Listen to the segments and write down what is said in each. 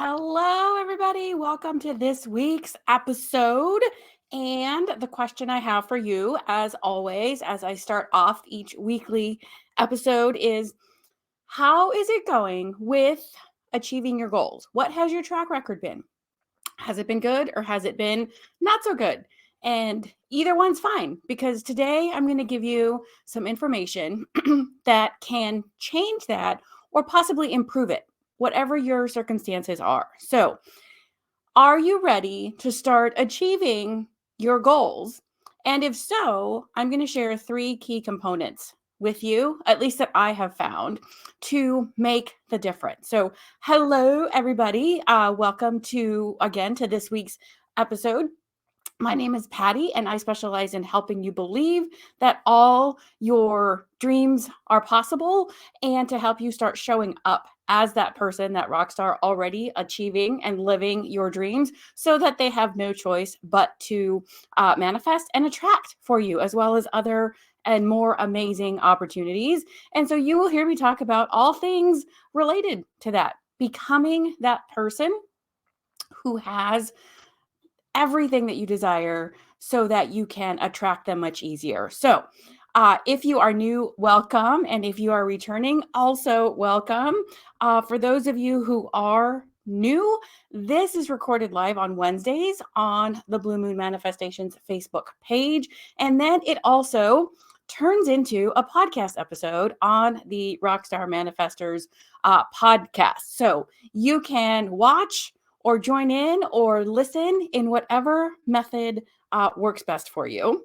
Hello, everybody. Welcome to this week's episode. And the question I have for you, as always, as I start off each weekly episode, is how is it going with achieving your goals? What has your track record been? Has it been good or has it been not so good? And either one's fine because today I'm going to give you some information that can change that or possibly improve it, whatever your circumstances are. So, are you ready to start achieving your goals? And if so, I'm going to share three key components with you, at least that I have found, to make the difference. So, hello, everybody. Welcome to this week's episode. My name is Patty, and I specialize in helping you believe that all your dreams are possible and to help you start showing up as that person, that rock star already achieving and living your dreams so that they have no choice but to manifest and attract for you, as well as other and more amazing opportunities. And so you will hear me talk about all things related to that, becoming that person who has everything that you desire so that you can attract them much easier. So, if you are new, welcome. And if you are returning, also welcome. For those of you who are new, this is recorded live on Wednesdays on the Blue Moon Manifestations Facebook page. And then it also turns into a podcast episode on the Rockstar Manifestors podcast. So you can watch or join in or listen in whatever method works best for you.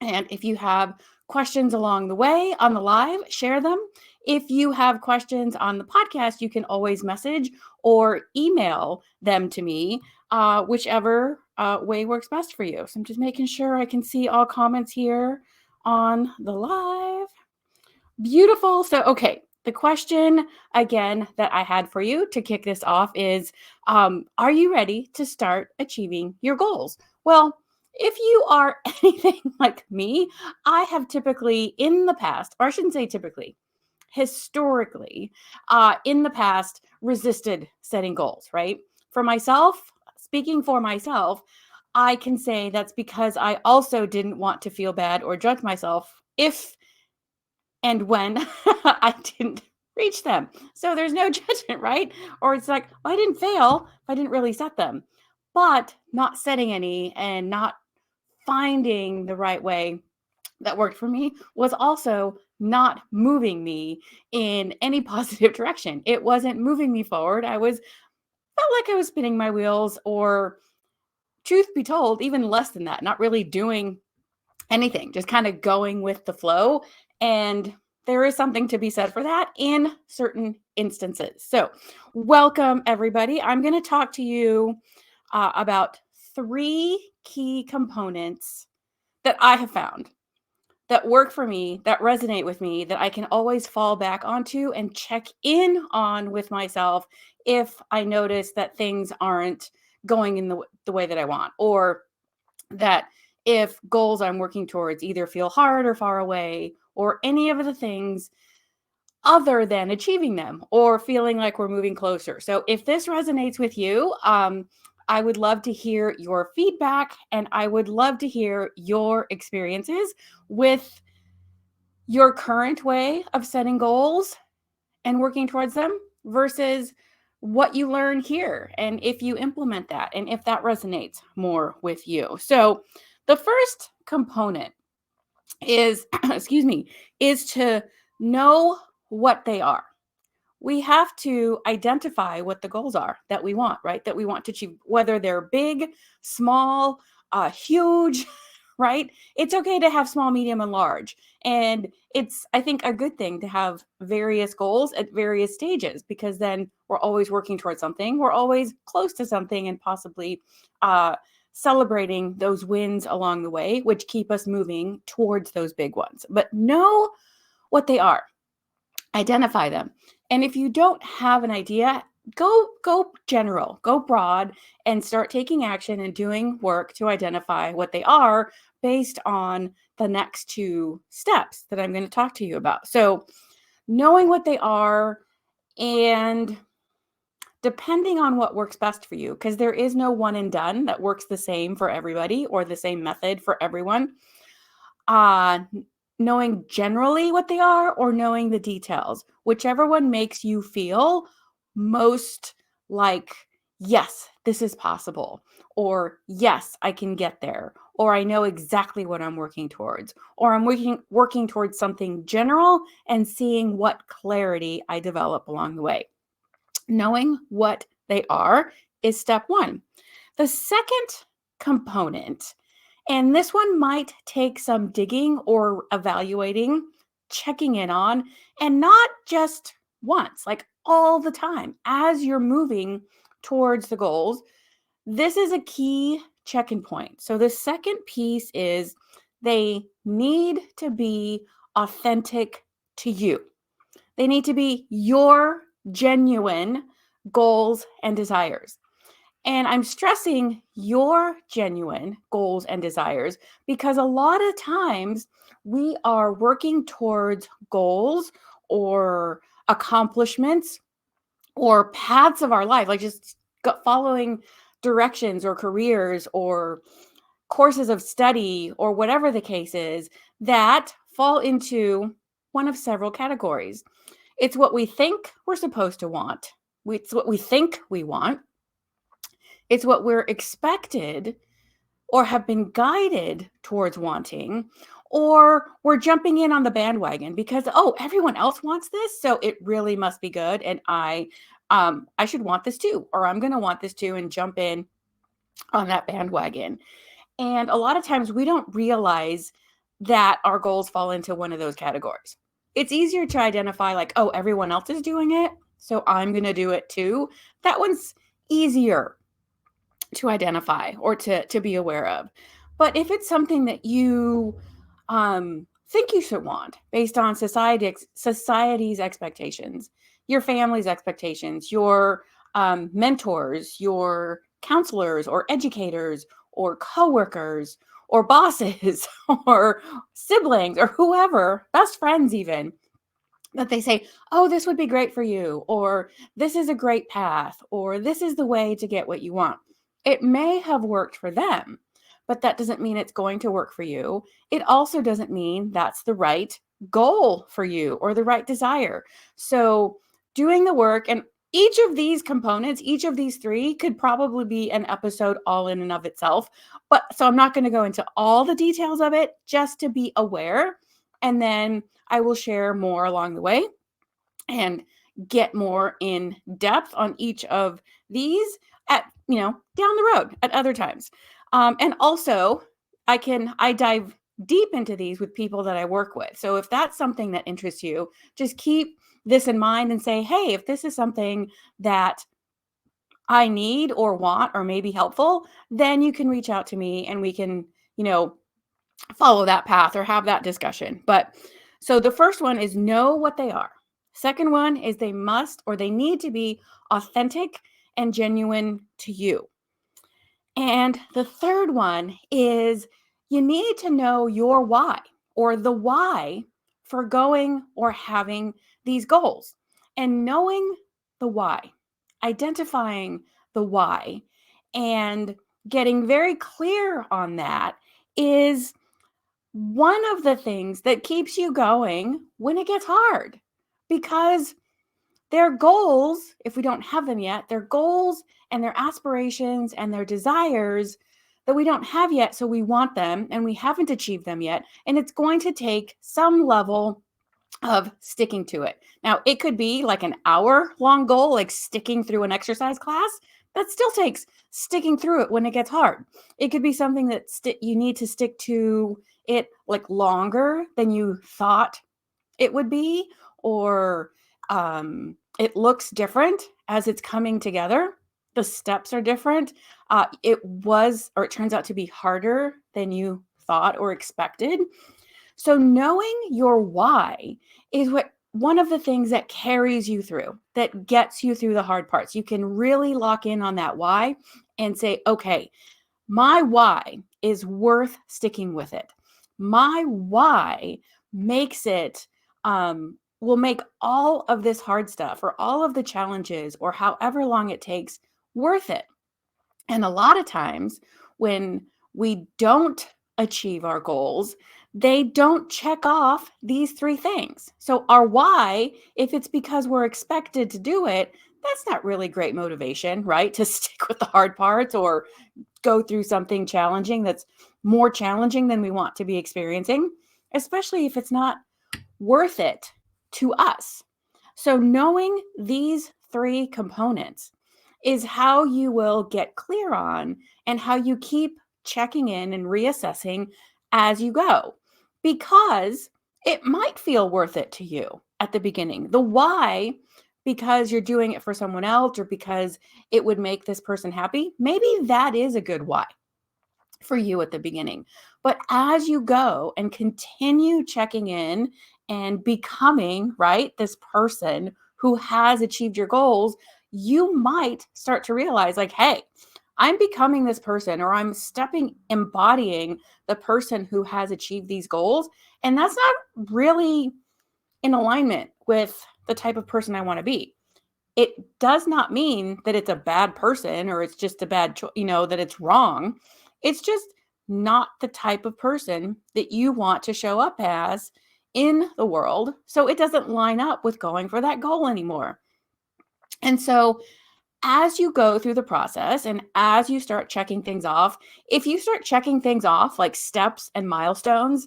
And if you have questions along the way on the live, share them. If you have questions on the podcast, you can always message or email them to me, whichever way works best for you. So I'm just making sure I can see all comments here on the live. Beautiful. So, okay. The question again that I had for you to kick this off is are you ready to start achieving your goals? Well, if you are anything like me, I have typically in the past, or I shouldn't say typically, historically, in the past, resisted setting goals, right? For myself, speaking for myself, I can say that's because I also didn't want to feel bad or judge myself if and when I didn't reach them. So there's no judgment, right? Or it's like, well, I didn't fail if I didn't really set them. But not setting any and not finding the right way that worked for me was also not moving me in any positive direction. It wasn't moving me forward. Felt like I was spinning my wheels, or truth be told, even less than that, not really doing anything, just kind of going with the flow. And there is something to be said for that in certain instances. So, welcome everybody. I'm going to talk to you about three key components that I have found that work for me, that resonate with me, that I can always fall back onto and check in on with myself if I notice that things aren't going in the way that I want, or that if goals I'm working towards either feel hard or far away, or any of the things other than achieving them or feeling like we're moving closer. So if this resonates with you, I would love to hear your feedback, and I would love to hear your experiences with your current way of setting goals and working towards them versus what you learn here, and if you implement that and if that resonates more with you. So the first component is is to know what they are. We have to identify what the goals are that we want, right? That we want to achieve, whether they're big, small, huge, right? It's okay to have small, medium, and large. And it's, I think, a good thing to have various goals at various stages, because then we're always working towards something. We're always close to something, and possibly celebrating those wins along the way, which keep us moving towards those big ones. But know what they are, identify them. And if you don't have an idea, go general, go broad, and start taking action and doing work to identify what they are based on the next two steps that I'm going to talk to you about. So knowing what they are and depending on what works best for you, because there is no one and done that works the same for everybody or the same method for everyone. uh, Knowing generally what they are or knowing the details, whichever one makes you feel most like, yes, this is possible, or yes, I can get there, or I know exactly what I'm working towards, or I'm working towards something general and seeing what clarity I develop along the way. Knowing what they are is step one. The second component, and this one might take some digging or evaluating, checking in on, and not just once, like all the time as you're moving towards the goals. This is a key check-in point. So the second piece is they need to be authentic to you. They need to be your genuine goals and desires. And I'm stressing your genuine goals and desires because a lot of times we are working towards goals or accomplishments or paths of our life, like just following directions or careers or courses of study or whatever the case is, that fall into one of several categories. It's what we think we're supposed to want. It's what we think we want. It's what we're expected or have been guided towards wanting, or we're jumping in on the bandwagon because, oh, everyone else wants this, so it really must be good, and I should want this too, or I'm going to want this too, and jump in on that bandwagon. And a lot of times we don't realize that our goals fall into one of those categories. It's easier to identify, like, oh, everyone else is doing it, so I'm going to do it too. That one's easier to identify or to be aware of. But if it's something that you think you should want based on society's expectations, your family's expectations, your mentors, your counselors or educators or coworkers or bosses or siblings or whoever, best friends even, that they say, oh, this would be great for you, or this is a great path, or this is the way to get what you want. It may have worked for them, but that doesn't mean it's going to work for you. It also doesn't mean that's the right goal for you or the right desire. So, doing the work, and each of these components, each of these three could probably be an episode all in and of itself. But so I'm not going to go into all the details of it, just to be aware. And then I will share more along the way and get more in depth on each of these at, down the road at other times. And also I dive deep into these with people that I work with. So if that's something that interests you, just keep this in mind and say, hey, if this is something that I need or want or may be helpful, then you can reach out to me and we can, follow that path or have that discussion. But so the first one is know what they are. Second one is they must or they need to be authentic and genuine to you. And the third one is you need to know your why or the why for going or having these goals. And knowing the why, identifying the why, and getting very clear on that is one of the things that keeps you going when it gets hard. Because their goals, if we don't have them yet, their goals and their aspirations and their desires that we don't have yet, so we want them and we haven't achieved them yet. And it's going to take some level of sticking to it. Now, it could be like an hour-long goal, like sticking through an exercise class. That still takes sticking through it when it gets hard. It could be something that you need to stick to it like longer than you thought it would be, or it looks different as it's coming together. The steps are different. It turns out to be harder than you thought or expected. So knowing your why is one of the things that carries you through, that gets you through the hard parts. You can really lock in on that why and say, okay, my why is worth sticking with it. My why makes it will make all of this hard stuff or all of the challenges or however long it takes worth it. And a lot of times when we don't achieve our goals, they don't check off these three things. So, our why, if it's because we're expected to do it, that's not really great motivation, right? To stick with the hard parts or go through something challenging that's more challenging than we want to be experiencing, especially if it's not worth it to us. So, knowing these three components is how you will get clear on and how you keep checking in and reassessing as you go, because it might feel worth it to you at the beginning. The why, because you're doing it for someone else or because it would make this person happy, maybe that is a good why for you at the beginning. But as you go and continue checking in and becoming, right, this person who has achieved your goals, you might start to realize, like, hey, I'm becoming this person, or I'm embodying the person who has achieved these goals. And that's not really in alignment with the type of person I want to be. It does not mean that it's a bad person or it's just a that it's wrong. It's just not the type of person that you want to show up as in the world. So it doesn't line up with going for that goal anymore. And so as you go through the process and as you start checking things off, if you start checking things off like steps and milestones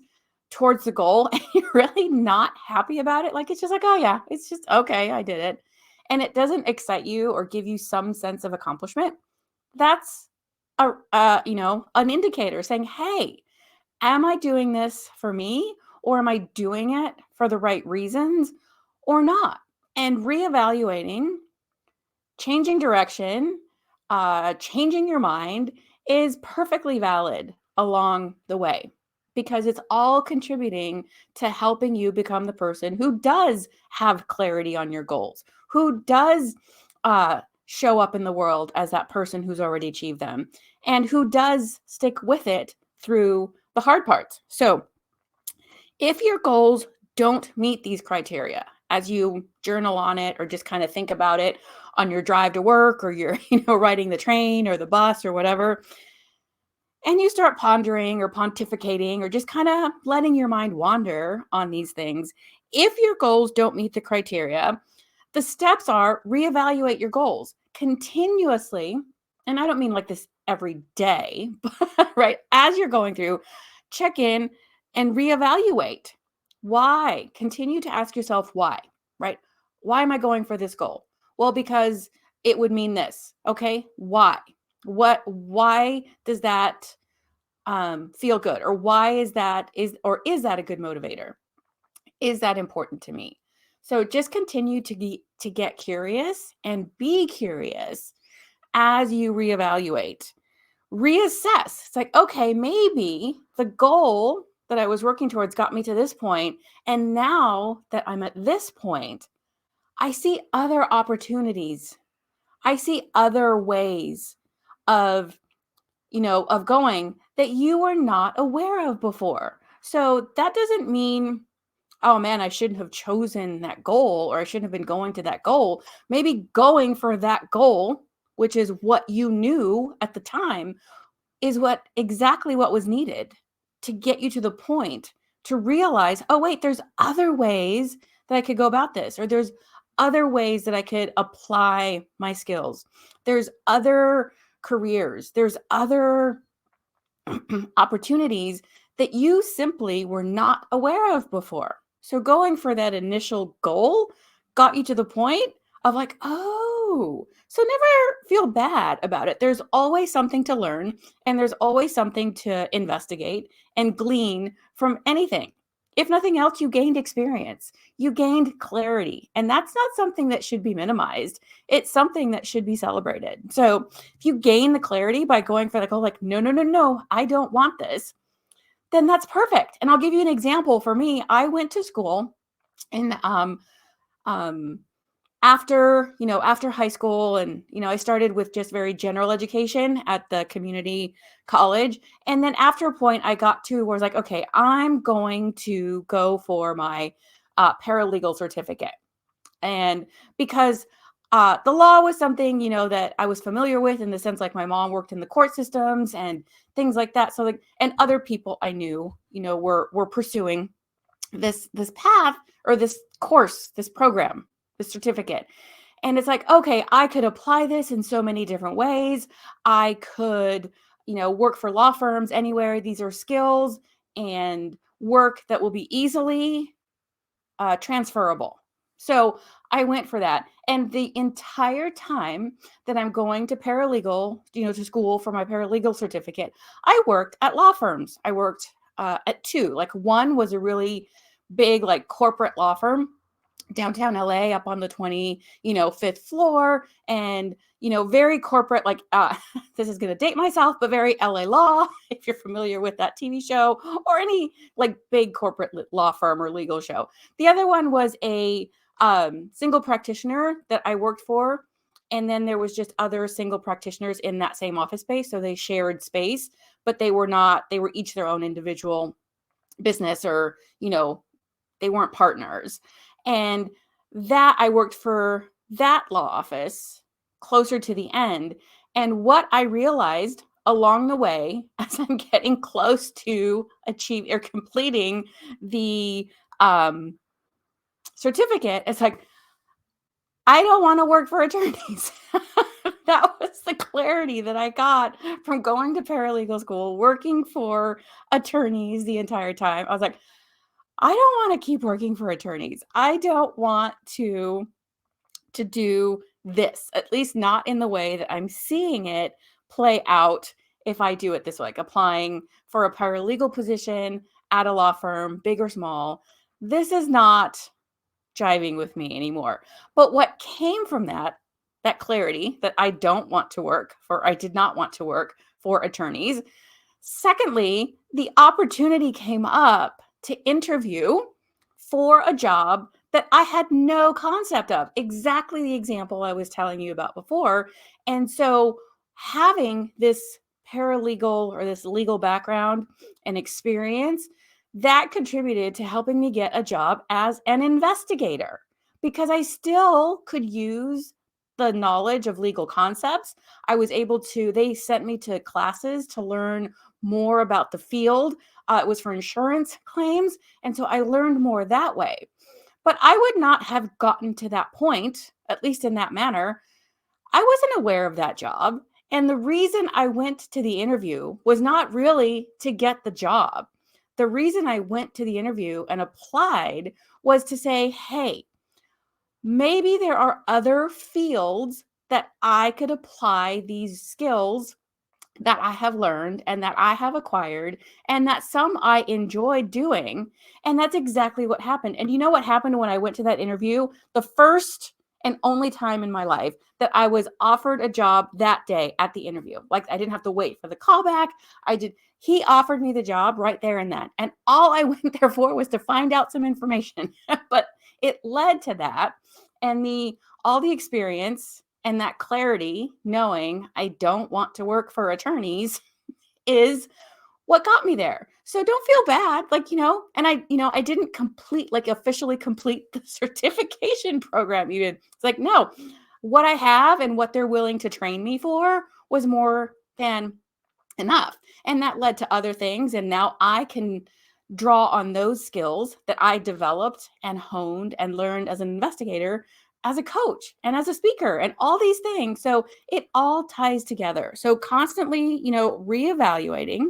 towards the goal and you're really not happy about it, like it's just like, oh yeah, it's just okay, I did it. And it doesn't excite you or give you some sense of accomplishment, that's an indicator saying, hey, am I doing this for me, or am I doing it for the right reasons or not? And reevaluating, changing direction, changing your mind is perfectly valid along the way, because it's all contributing to helping you become the person who does have clarity on your goals, who does show up in the world as that person who's already achieved them, and who does stick with it through the hard parts. So, if your goals don't meet these criteria, as you journal on it or just kind of think about it on your drive to work, or you're, riding the train or the bus or whatever, and you start pondering or pontificating or just kind of letting your mind wander on these things, if your goals don't meet the criteria, the steps are reevaluate your goals continuously. And I don't mean like this every day, but right, as you're going through, check in and reevaluate. Why? Continue to ask yourself why, right? Why am I going for this goal? Well, because it would mean this. Okay. Why? Why does that feel good? Or why is that a good motivator? Is that important to me? So just continue to get curious and be curious as you reevaluate. Reassess. It's like, okay, maybe the goal that I was working towards got me to this point, and now that I'm at this point, I see other opportunities. I see other ways of, of going that you were not aware of before. So that doesn't mean, oh man, I shouldn't have chosen that goal, or I shouldn't have been going to that goal. Maybe going for that goal, which is what you knew at the time, is exactly what was needed to get you to the point to realize, oh wait, there's other ways that I could go about this, or there's other ways that I could apply my skills. There's other careers, there's other opportunities that you simply were not aware of before. So going for that initial goal got you to the point of like, oh, so never feel bad about it. There's always something to learn, and there's always something to investigate and glean from anything. If nothing else, you gained experience, you gained clarity, and that's not something that should be minimized. It's something that should be celebrated. So if you gain the clarity by going for the goal, like, no, no, no, no, I don't want this, then that's perfect. And I'll give you an example. For me, I went to school and um, after high school, and I started with just very general education at the community college, and then after a point I got to where I was like, okay, I'm going to go for my paralegal certificate. And because the law was something, that I was familiar with in the sense like my mom worked in the court systems and things like that. So like, and other people I knew, were pursuing this path or this course, this program, this certificate. And it's like, okay, I could apply this in so many different ways. I could, work for law firms anywhere. These are skills and work that will be easily transferable. So I went for that. And the entire time that I'm going to paralegal, to school for my paralegal certificate, I worked at law firms. I worked at two. Like one was a really big, like corporate law firm downtown LA up on the 25th floor, and very corporate, like this is going to date myself, but very LA Law, if you're familiar with that TV show or any like big corporate law firm or legal show. The other one was a single practitioner that I worked for, and then there was just other single practitioners in that same office space, so they shared space, but they were each their own individual business, or they weren't partners. And that I worked for that law office closer to the end. And what I realized along the way, as I'm getting close to achieve or completing the certificate, it's like, I don't want to work for attorneys. That was the clarity that I got from going to paralegal school, working for attorneys the entire time. I was like, I don't want to keep working for attorneys. I don't want to do this, at least not in the way that I'm seeing it play out if I do it this way, like applying for a paralegal position at a law firm, big or small. This is not jiving with me anymore. But what came from that clarity that I did not want to work for attorneys. Secondly, the opportunity came up to interview for a job that I had no concept of, exactly the example I was telling you about before. And so having this paralegal or this legal background and experience, that contributed to helping me get a job as an investigator, because I still could use the knowledge of legal concepts. They sent me to classes to learn more about the field. It was for insurance claims. And so I learned more that way. But I would not have gotten to that point, at least in that manner. I wasn't aware of that job. And the reason I went to the interview was not really to get the job. The reason I went to the interview and applied was to say, hey, maybe there are other fields that I could apply these skills that I have learned and that I have acquired, and that some I enjoy doing. And that's exactly what happened. And you know what happened when I went to that interview? The first and only time in my life that I was offered a job that day at the interview. Like, I didn't have to wait for the callback. He offered me the job right there and then. And all I went there for was to find out some information. But it led to that. And all the experience and that clarity, knowing I don't want to work for attorneys, is what got me there. So don't feel bad, and I didn't officially complete the certification program even. It's like, no, what I have and what they're willing to train me for was more than enough. And that led to other things. And now I can draw on those skills that I developed and honed and learned as an investigator, as a coach, and as a speaker, and all these things. So it all ties together. So constantly, reevaluating,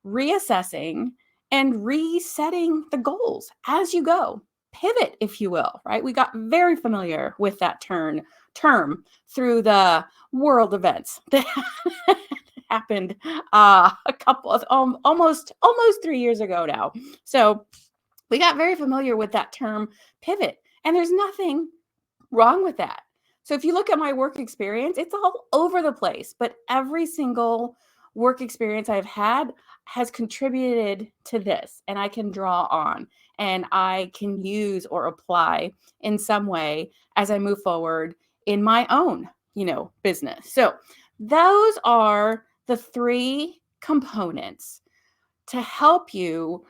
reassessing, and resetting the goals as you go. Pivot, if you will, right? We got very familiar with that term through the world events that happened a couple of almost 3 years ago now. So we got very familiar with that term pivot, and there's nothing wrong with that. So if you look at my work experience, it's all over the place, but every single work experience I've had has contributed to this, and I can draw on and I can use or apply in some way as I move forward in my own, business. So those are the three components to help you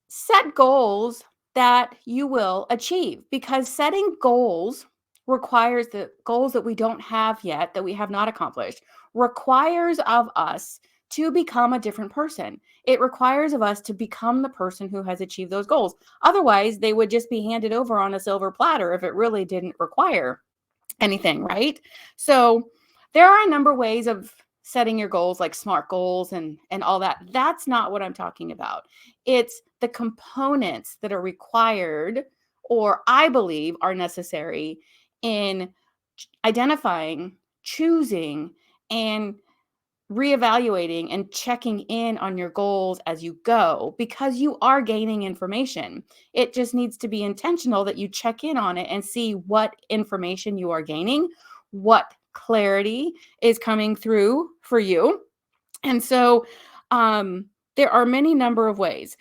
set goals that you will achieve, because setting goals requires the goals that we don't have yet, that we have not accomplished, requires of us to become a different person. It requires of us to become the person who has achieved those goals. Otherwise, they would just be handed over on a silver platter if it really didn't require anything, right? So there are a number of ways of setting your goals, like SMART goals and all that. That's not what I'm talking about. It's the components that are required, or I believe are necessary, in identifying, choosing, and reevaluating and checking in on your goals as you go, because you are gaining information. It just needs to be intentional that you check in on it and see what information you are gaining, what clarity is coming through for you. And so there are many number of ways.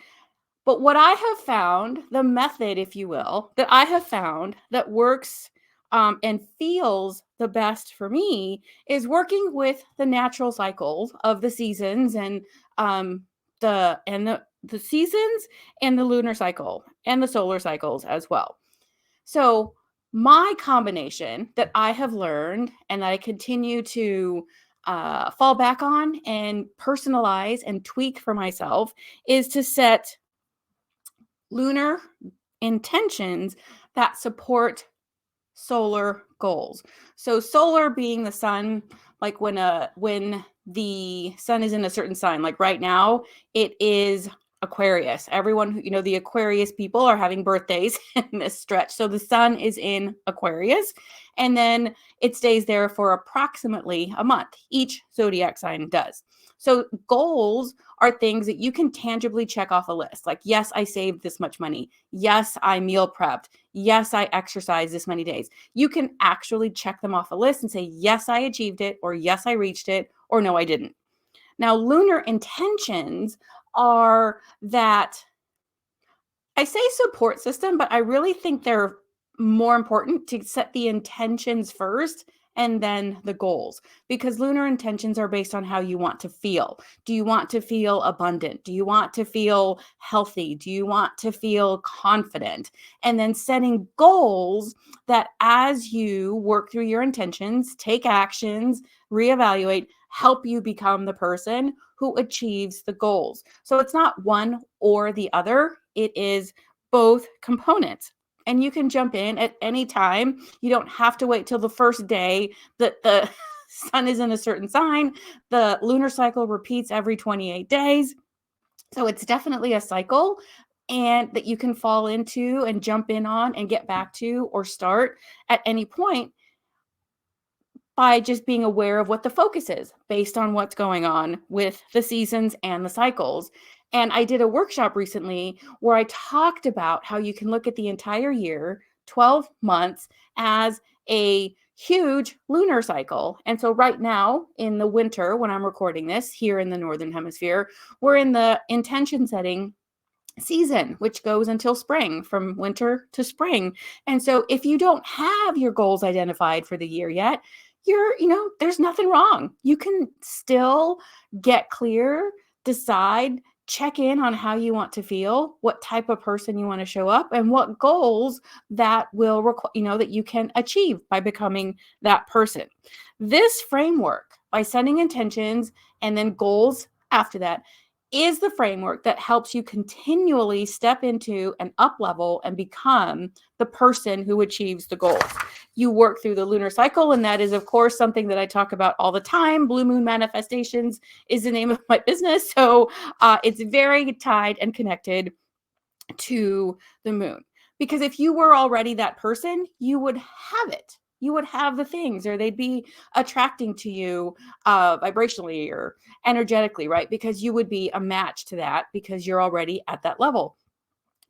But what I have found, the method, if you will, that I have found that works and feels the best for me, is working with the natural cycles of the seasons, and the seasons and the lunar cycle and the solar cycles as well. So my combination that I have learned and that I continue to fall back on and personalize and tweak for myself is to set lunar intentions that support solar goals. So solar being the sun, like when the sun is in a certain sign, like right now it is Aquarius. Everyone who, the Aquarius people are having birthdays in this stretch. So the sun is in Aquarius, and then it stays there for approximately a month. Each zodiac sign does. So goals are things that you can tangibly check off a list. Like, yes, I saved this much money. Yes, I meal prepped. Yes, I exercised this many days. You can actually check them off a list and say, yes, I achieved it, or yes, I reached it, or no, I didn't. Now, lunar intentions are that, I say support system, but I really think they're more important to set the intentions first and then the goals, because lunar intentions are based on how you want to feel. Do you want to feel abundant? Do you want to feel healthy? Do you want to feel confident? And then setting goals that, as you work through your intentions, take actions, reevaluate, help you become the person who achieves the goals. So it's not one or the other, it is both components. And you can jump in at any time. You don't have to wait till the first day that the sun is in a certain sign. The lunar cycle repeats every 28 days. So it's definitely a cycle, and that you can fall into and jump in on and get back to or start at any point, by just being aware of what the focus is based on what's going on with the seasons and the cycles. And I did a workshop recently where I talked about how you can look at the entire year, 12 months, as a huge lunar cycle. And so right now in the winter, when I'm recording this here in the Northern Hemisphere, we're in the intention setting season, which goes until spring, from winter to spring. And so if you don't have your goals identified for the year yet, there's nothing wrong. You can still get clear, decide, check in on how you want to feel, what type of person you want to show up, and what goals that will require, that you can achieve by becoming that person. This framework, by setting intentions and then goals after that, is the framework that helps you continually step into and up level and become the person who achieves the goals. You work through the lunar cycle, and that is, of course, something that I talk about all the time. Blue Moon Manifestations is the name of my business. So it's very tied and connected to the moon. Because if you were already that person, you would have it. You would have the things, or they'd be attracting to you vibrationally or energetically, right? Because you would be a match to that, because you're already at that level.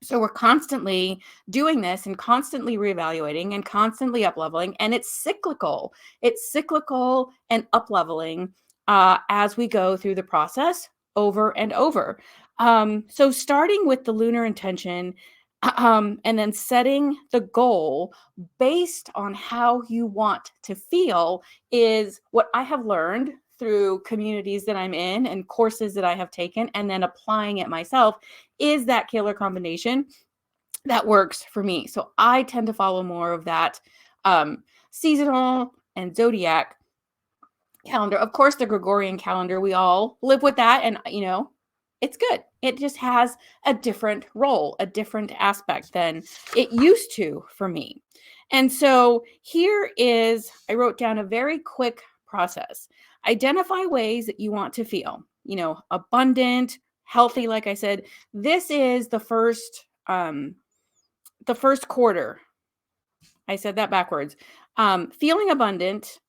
So we're constantly doing this and constantly reevaluating and constantly up leveling, and it's cyclical. It's cyclical and up leveling as we go through the process over and over. So starting with the lunar intention, and then setting the goal based on how you want to feel, is what I have learned through communities that I'm in and courses that I have taken, and then applying it myself, is that killer combination that works for me. So I tend to follow more of that seasonal and zodiac calendar. Of course, the Gregorian calendar, we all live with that. And, it's good. It just has a different role, a different aspect than it used to for me. And so I wrote down a very quick process. Identify ways that you want to feel, abundant, healthy. Like I said, this is the first quarter. I said that backwards. Feeling abundant,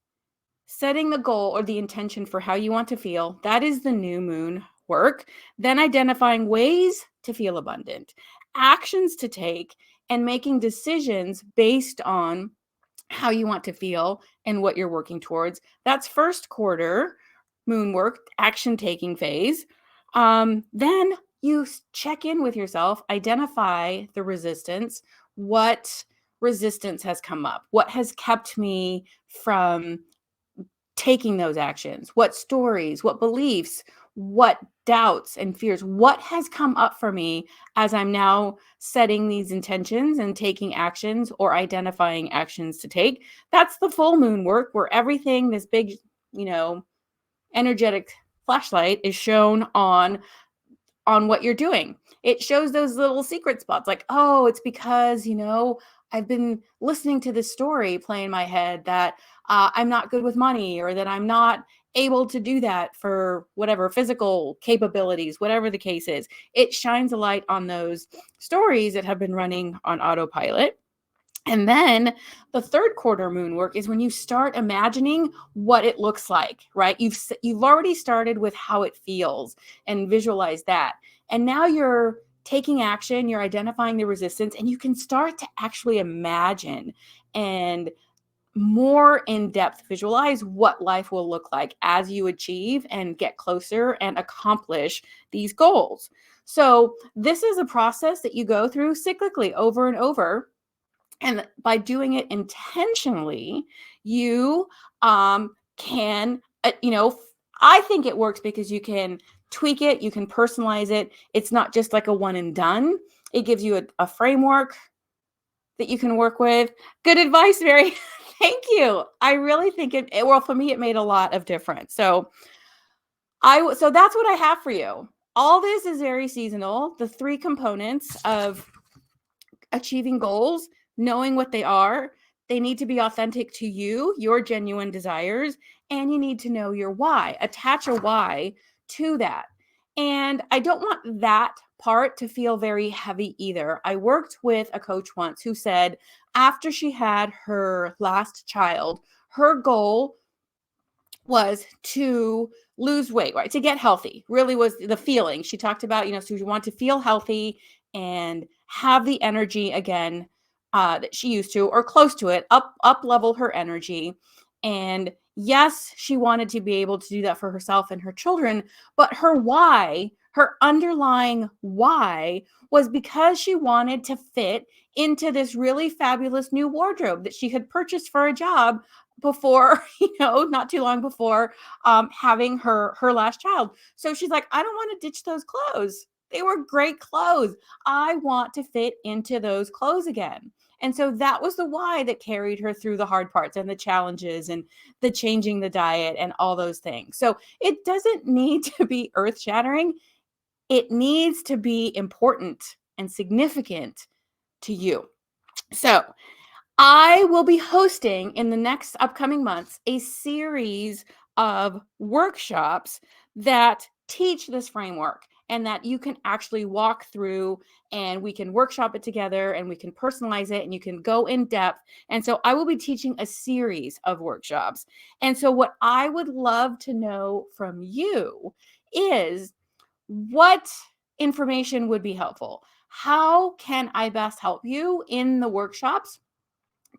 setting the goal or the intention for how you want to feel, that is the new moon work. Then identifying ways to feel abundant, actions to take, and making decisions based on how you want to feel and what you're working towards. That's first quarter moon work, action taking phase. Then you check in with yourself, identify the resistance. What resistance has come up? What has kept me from taking those actions? What stories, what beliefs, what doubts and fears, what has come up for me as I'm now setting these intentions and taking actions or identifying actions to take? That's the full moon work, where everything, this big, energetic flashlight is shown on what you're doing. It shows those little secret spots, like, oh, it's because, I've been listening to this story play in my head that I'm not good with money, or that I'm not able to do that for whatever physical capabilities, whatever the case is. It shines a light on those stories that have been running on autopilot. And then the third quarter moon work is when you start imagining what it looks like, right? You've already started with how it feels and visualize that. And now you're taking action, you're identifying the resistance, and you can start to actually imagine and more in depth visualize what life will look like as you achieve and get closer and accomplish these goals. So this is a process that you go through cyclically over and over. And by doing it intentionally, you can, I think it works because you can tweak it, you can personalize it. It's not just like a one and done. It gives you a framework that you can work with. Good advice, Mary. Thank you. I really think well, for me, it made a lot of difference. So that's what I have for you. All this is very seasonal. The three components of achieving goals, knowing what they need to be authentic to you, your genuine desires, and you need to know your why. Attach a why to that. And I don't want that part to feel very heavy either. I worked with a coach once who said after she had her last child, her goal was to lose weight, right? To get healthy, really was the feeling. She talked about, so you want to feel healthy and have the energy again that she used to, or close to it, up level her energy. And yes, she wanted to be able to do that for herself and her children, but her why, her underlying why, was because she wanted to fit into this really fabulous new wardrobe that she had purchased for a job before, not too long before having her last child. So she's like, I don't want to ditch those clothes. They were great clothes. I want to fit into those clothes again. And so that was the why that carried her through the hard parts and the challenges and the changing the diet and all those things. So it doesn't need to be earth shattering. It needs to be important and significant to you. So I will be hosting in the next upcoming months a series of workshops that teach this framework and that you can actually walk through, and we can workshop it together and we can personalize it and you can go in depth. And so I will be teaching a series of workshops. And so what I would love to know from you is, what information would be helpful? How can I best help you in the workshops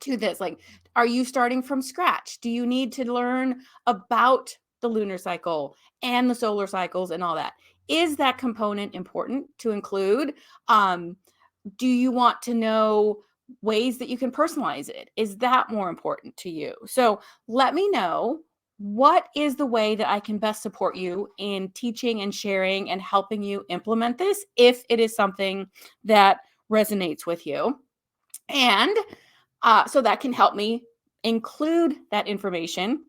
to this? Like, are you starting from scratch? Do you need to learn about the lunar cycle and the solar cycles and all that? Is that component important to include? Do you want to know ways that you can personalize it? Is that more important to you? So let me know, what is the way that I can best support you in teaching and sharing and helping you implement this, if it is something that resonates with you. And so that can help me include that information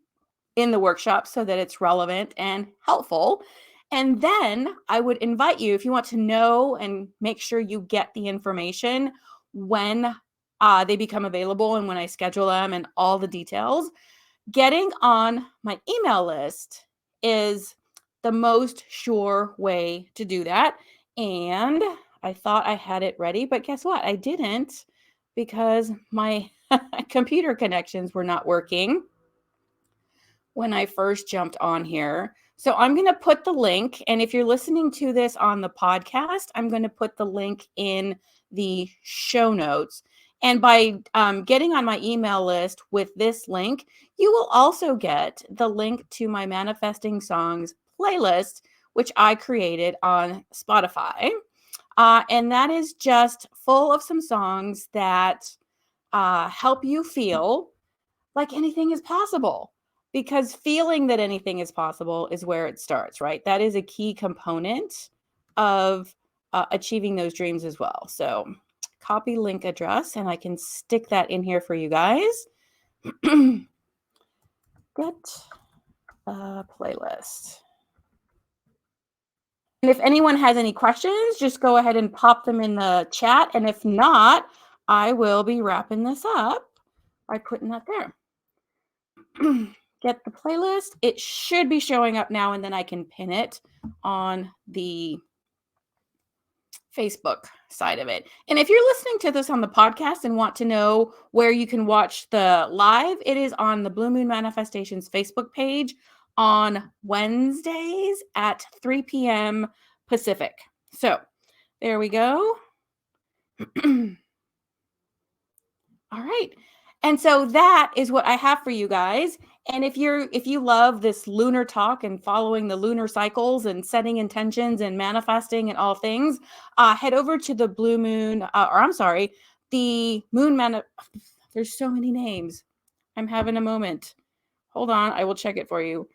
in the workshop so that it's relevant and helpful. And then I would invite you, if you want to know and make sure you get the information when they become available and when I schedule them and all the details, getting on my email list is the most sure way to do that. And I thought I had it ready, but guess what? I didn't, because my computer connections were not working when I first jumped on here. So I'm going to put the link. And if you're listening to this on the podcast, I'm going to put the link in the show notes. And by getting on my email list with this link, you will also get the link to my Manifesting Songs playlist, which I created on Spotify. And that is just full of some songs that help you feel like anything is possible, because feeling that anything is possible is where it starts, right? That is a key component of achieving those dreams as well. So copy link address, and I can stick that in here for you guys. Get a playlist. And if anyone has any questions, just go ahead and pop them in the chat. And if not, I will be wrapping this up by putting that there. Get the playlist. It should be showing up now, and then I can pin it on the Facebook side of it. And if you're listening to this on the podcast and want to know where you can watch the live, it is on the Blue Moon Manifestations Facebook page on Wednesdays at 3 p.m. Pacific. So there we go. All right. And so that is what I have for you guys. And if you love this lunar talk and following the lunar cycles and setting intentions and manifesting and all things, head over to the Blue Moon, the Moon There's so many names. I'm having a moment. Hold on, I will check it for you.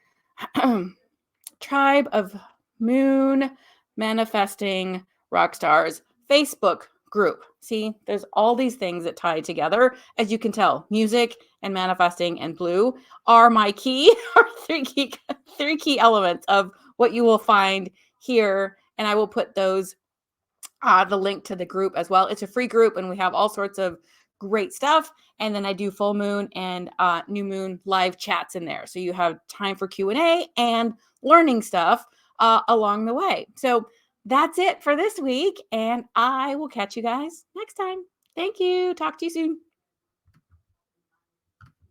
Tribe of Moon Manifesting Rock Stars Facebook group. See, there's all these things that tie together. As you can tell, music and manifesting and blue are my key, or three key elements of what you will find here. And I will put those, the link to the group as well. It's a free group, and we have all sorts of great stuff. And then I do full moon and new moon live chats in there. So you have time for Q&A and learning stuff along the way. So that's it for this week, and I will catch you guys next time. Thank you. Talk to you soon.